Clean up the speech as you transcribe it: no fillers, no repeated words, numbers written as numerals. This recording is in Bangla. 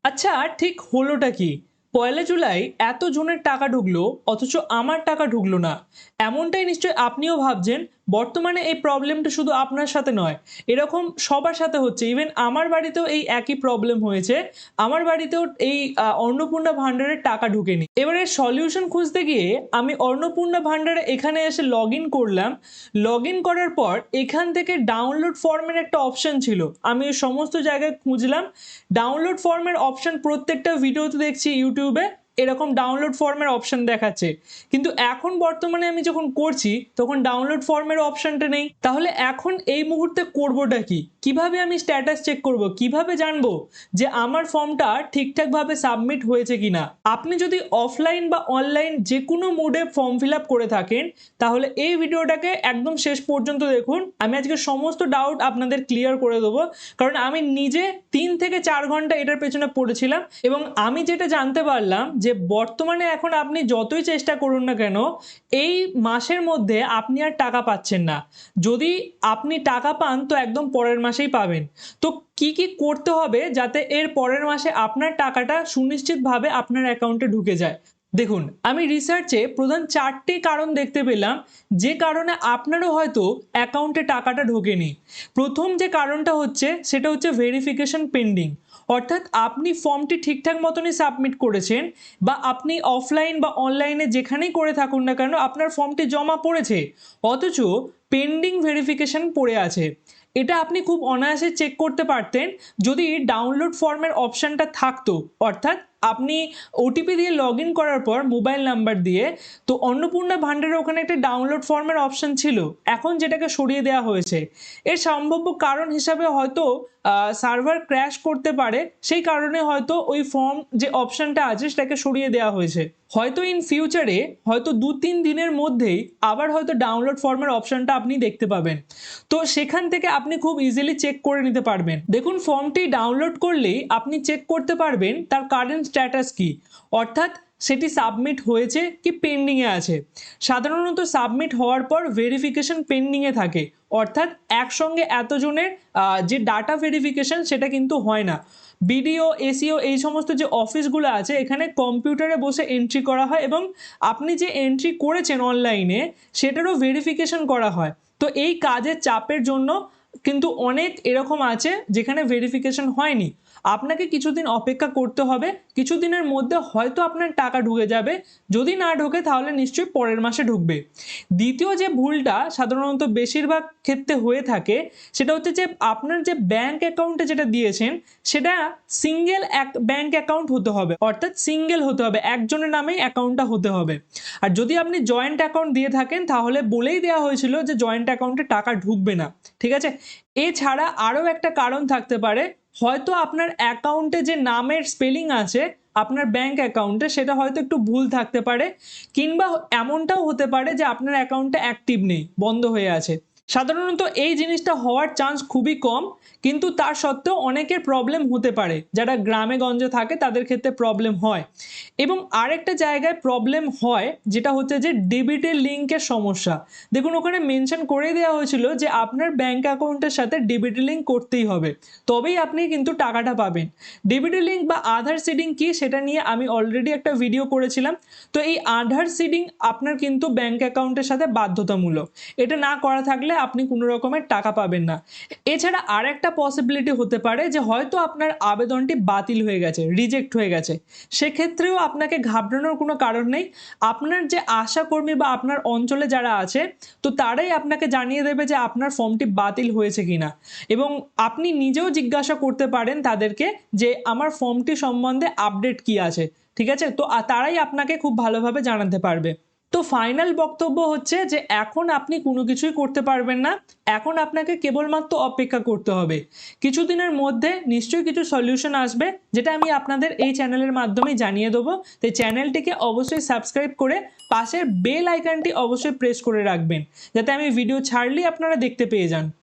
আচ্ছা, ঠিক হলোটা কি? পয়লা জুলাই এত জনের টাকা ঢুকলো অথচ আমার টাকা ঢুকলো না। এমনটাই নিশ্চয়ই আপনিও ভাবছেন। বর্তমানে এই প্রবলেমটা শুধু আপনার সাথে নয়, এরকম সবার সাথে হচ্ছে। ইভেন আমার বাড়িতেও এই একই প্রবলেম হয়েছে। আমার বাড়িতেও এই অন্নপূর্ণা ভান্ডারের টাকা ঢোকেনি। এবারে সলিউশন খুঁজতে গিয়ে আমি অন্নপূর্ণা ভান্ডারে এখানে এসে লগইন করলাম। লগইন করার পর এখান থেকে ডাউনলোড ফর্মের একটা অপশন ছিল। আমি সমস্ত জায়গায় খুঁজলাম। ডাউনলোড ফর্মের অপশন প্রত্যেকটা ভিডিওতে দেখছি ইউটিউবে এরকম ডাউনলোড ফর্মের অপশন দেখাচ্ছে, কিন্তু এখন বর্তমানে আমি যখন করছি তখন ডাউনলোড ফর্মের অপশনটা নেই। তাহলে এখন এই মুহূর্তে করবোটা কি? কিভাবে আমি স্ট্যাটাস চেক করব? কিভাবে জানবো যে আমার ফর্মটা ঠিকঠাকভাবে সাবমিট হয়েছে কিনা? আপনি যদি অফলাইন বা অনলাইন যে কোনো মোডে ফর্ম ফিল আপ করে থাকেন তাহলে এই ভিডিওটাকে একদম শেষ পর্যন্ত দেখুন। আমি আজকে সমস্ত ডাউট আপনাদের ক্লিয়ার করে দেবো, কারণ আমি নিজে 3 থেকে 4 ঘন্টা এটার পেছনে পড়েছিলাম এবং আমি যেটা জানতে পারলাম যে বর্তমানে এখন আপনি যতই চেষ্টা করুন না কেন এই মাসের মধ্যে আপনি আর টাকা পাচ্ছেন না। যদি আপনি টাকা পান তো একদম পরের মাসেই পাবেন। তো কি কি করতে হবে যাতে এর পরের মাসে আপনার টাকাটা সুনিশ্চিতভাবে আপনার অ্যাকাউন্টে ঢুকে যায়? দেখুন, আমি রিসার্চে প্রধান 4টি কারণ দেখতে পেলাম যে কারণে আপনারও হয়তো অ্যাকাউন্টে টাকাটা ঢোকেনি। প্রথম যে কারণটা হচ্ছে সেটা হচ্ছে ভেরিফিকেশন পেন্ডিং। অর্থাৎ আপনি ফর্মটি ঠিকঠাক মতনই সাবমিট করেছেন বা আপনি অফলাইন বা অনলাইনে যেখানেই করে থাকুন না কেন আপনার ফর্মটি জমা পড়েছে, অথচ পেন্ডিং ভেরিফিকেশন পড়ে আছে। এটা আপনি খুব অনায়াসে চেক করতে পারতেন যদি ডাউনলোড ফর্মের অপশানটা থাকতো। অর্থাৎ আপনি ওটিপি দিয়ে লগ ইন করার পর মোবাইল নাম্বার দিয়ে তো অন্নপূর্ণা ভান্ডারের ওখানে একটা ডাউনলোড ফর্মের অপশন ছিল, এখন যেটাকে সরিয়ে দেওয়া হয়েছে। এর সম্ভাব্য কারণ হিসাবে হয়তো সার্ভার ক্র্যাশ করতে পারে, সেই কারণে হয়তো ওই ফর্ম যে অপশনটা আছে সেটাকে সরিয়ে দেওয়া হয়েছে। হয়তো ইন ফিউচারে হয়তো 2-3 দিনের মধ্যেই আবার হয়তো ডাউনলোড ফর্মের অপশনটা আপনি দেখতে পাবেন। তো সেখান থেকে আপনি খুব ইজিলি চেক করে নিতে পারবেন। দেখুন, ফর্মটি ডাউনলোড করলেই আপনি চেক করতে পারবেন তার কারেন্ট স্ট্যাটাস কি, অর্থাৎ সেটি সাবমিট হয়েছে কি পেন্ডিংয়ে আছে। সাধারণত সাবমিট হওয়ার পর ভেরিফিকেশন পেন্ডিংয়ে থাকে, অর্থাৎ একসঙ্গে এতজনের যে ডাটা ভেরিফিকেশন সেটা কিন্তু হয় না। বিডিও, এসিও এই সমস্ত যে অফিসগুলো আছে এখানে কম্পিউটারে বসে এন্ট্রি করা হয় এবং আপনি যে এন্ট্রি করেছেন অনলাইনে সেটারও ভেরিফিকেশন করা হয়। তো এই কাজের চাপের জন্য কিন্তু অনেক এরকম আছে যেখানে ভেরিফিকেশন হয়নি। আপনাকে কিছুদিন অপেক্ষা করতে হবে, কিছুদিনের মধ্যে হয়তো আপনার টাকা ঢুকে যাবে। যদি না ঢোকে তাহলে নিশ্চয়ই পরের মাসে ঢুকবে। দ্বিতীয় যে ভুলটা সাধারণত বেশিরভাগ ক্ষেত্রে হয়ে থাকে সেটা হচ্ছে যে আপনার যে ব্যাংক অ্যাকাউন্টে যেটা দিয়েছেন সেটা সিঙ্গেল এক ব্যাংক অ্যাকাউন্ট হতে হবে, অর্থাৎ সিঙ্গেল হতে হবে, একজনের নামেই অ্যাকাউন্টটা হতে হবে। আর যদি আপনি জয়েন্ট অ্যাকাউন্ট দিয়ে থাকেন তাহলে বলেই দেওয়া হয়েছিল যে জয়েন্ট অ্যাকাউন্টে টাকা ঢুকবে না। ঠিক আছে? এছাড়া আরও একটা কারণ থাকতে পারে, হয়তো আপনার অ্যাকাউন্টে যে নামের স্পেলিং আছে আপনার ব্যাংক অ্যাকাউন্টে সেটা হয়তো একটু ভুল থাকতে পারে, কিংবা এমনটাও হতে পারে যে আপনার অ্যাকাউন্টটা অ্যাক্টিভ নেই, বন্ধ হয়ে আছে। সাধারণত এই জিনিসটা হওয়ার চান্স খুবই কম, কিন্তু তার সত্ত্বেও অনেকের প্রবলেম হতে পারে। যারা গ্রামে গঞ্জে থাকে তাদের ক্ষেত্রে প্রবলেম হয়। এবং আরেকটা জায়গায় প্রবলেম হয় যেটা হচ্ছে যে ডেবিটের লিঙ্কের সমস্যা। দেখুন, ওখানে মেনশন করে দেওয়া হয়েছিল যে আপনার ব্যাংক অ্যাকাউন্টের সাথে ডেবিটের লিঙ্ক করতেই হবে, তবেই আপনি কিন্তু টাকাটা পাবেন। ডেবিটের লিঙ্ক বা আধার সিডিং কি সেটা নিয়ে আমি অলরেডি একটা ভিডিও করেছিলাম। তো এই আধার সিডিং আপনার কিন্তু ব্যাংক অ্যাকাউন্টের সাথে বাধ্যতামূলক। এটা না করা থাকলে আপনি কোনো রকমের টাকা পাবেন না। এছাড়া আরেকটা পসিবিলিটি হতে পারে যে হয়তো আপনার আবেদনটি বাতিল হয়ে গেছে, রিজেক্ট হয়ে গেছে। সেক্ষেত্রেও আপনাকে ঘাবড়ানোর কোনো কারণ নেই। আপনার যে আশাকর্মী বা আপনার অঞ্চলে যারা আছে তো তারাই আপনাকে জানিয়ে দেবে যে আপনার ফর্মটি বাতিল হয়েছে কিনা, এবং আপনি নিজেও জিজ্ঞাসা করতে পারেন তাদেরকে যে আমার ফর্মটি সম্বন্ধে আপডেট কি আছে। ঠিক আছে? তো তারাই আপনাকে খুব ভালোভাবে জানাতে পারবে। তো ফাইনাল বক্তব্য হচ্ছে যে এখন আপনি কোনো কিছুই করতে পারবেন না। এখন আপনাকে কেবলমাত্র অপেক্ষা করতে হবে। কিছুদিনের মধ্যে নিশ্চয়ই কিছু সলিউশন আসবে, যেটা আমি আপনাদের এই চ্যানেলের মাধ্যমে জানিয়ে দেবো। তাই চ্যানেলটিকে অবশ্যই সাবস্ক্রাইব করে পাশের বেল আইকনটি অবশ্যই প্রেস করে রাখবেন, যাতে আমি ভিডিও ছাড়লেই আপনারা দেখতে পেয়ে যান।